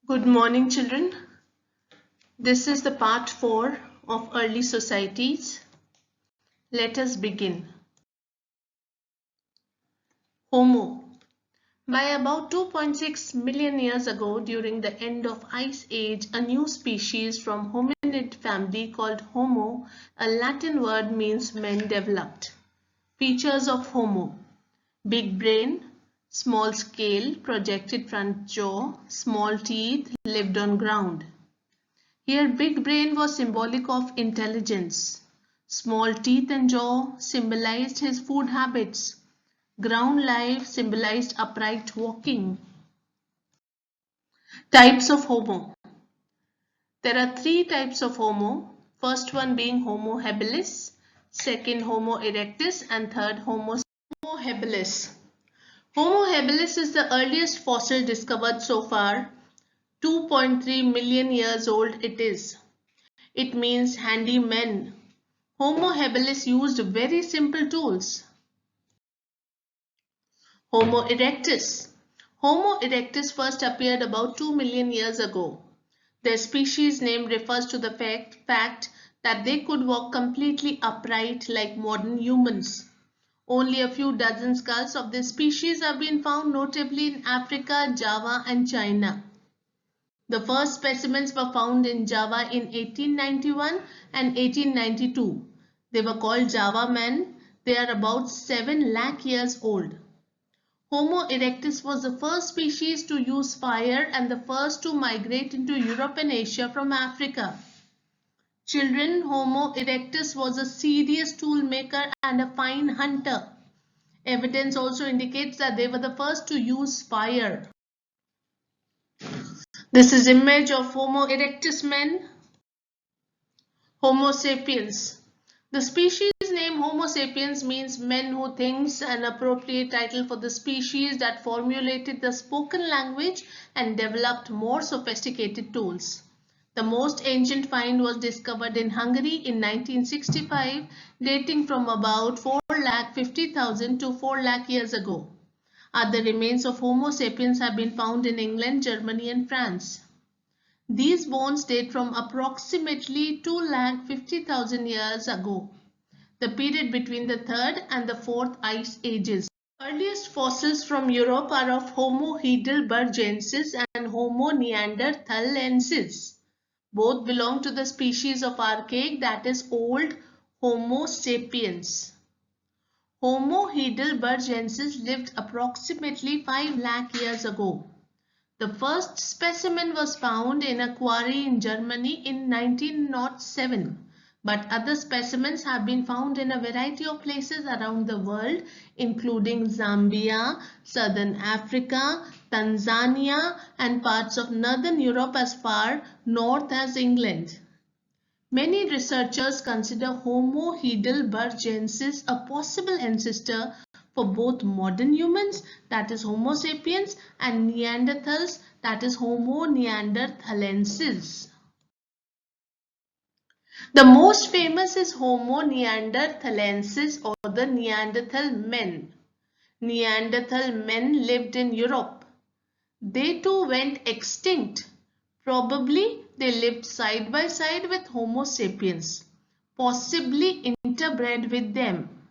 Good morning, children. This is the part 4 of early societies. Let us begin. Homo. By about 2.6 million years ago, during the end of Ice Age, a new species from hominid family called Homo, a Latin word means men, developed. Features of Homo: big brain, small scale, projected front jaw, small teeth, lived on ground. Here, big brain was symbolic of intelligence. Small teeth and jaw symbolized his food habits. Ground life symbolized upright walking. Types of Homo. There are 3 types of Homo. First one being Homo habilis, second Homo erectus, and third Homo habilis. Homo habilis is the earliest fossil discovered so far. 2.3 million years old it is. It means handy men. Homo habilis used very simple tools. Homo erectus. Homo erectus first appeared about 2 million years ago. Their species name refers to the fact that they could walk completely upright like modern humans. Only a few dozen skulls of this species have been found, notably in Africa, Java, and China. The first specimens were found in Java in 1891 and 1892. They were called Java men. They are about 7 lakh years old. Homo erectus was the first species to use fire and the first to migrate into Europe and Asia from Africa. Children, Homo erectus was a serious tool maker and a fine hunter. Evidence also indicates that they were the first to use fire. This is image of Homo erectus men. Homo sapiens. The species name Homo sapiens means men who thinks, an appropriate title for the species that formulated the spoken language and developed more sophisticated tools. The most ancient find was discovered in Hungary in 1965, dating from about 4,50,000 to 4 lakh years ago. Other remains of Homo sapiens have been found in England, Germany, and France. These bones date from approximately 2,50,000 years ago, the period between the third and the fourth ice ages. Earliest fossils from Europe are of Homo heidelbergensis and Homo neanderthalensis. Both belong to the species of archaic, that is old, Homo sapiens. Homo heidelbergensis lived approximately 5 lakh years ago. The first specimen was found in a quarry in Germany in 1907, but other specimens have been found in a variety of places around the world, including Zambia, southern Africa, Tanzania, and parts of northern Europe as far north as England. Many researchers consider Homo heidelbergensis a possible ancestor for both modern humans, that is Homo sapiens, and Neanderthals, that is Homo neanderthalensis. The most famous is Homo neanderthalensis, or the Neanderthal men. Neanderthal men lived in Europe. They too went extinct. Probably they lived side by side with Homo sapiens, possibly interbred with them.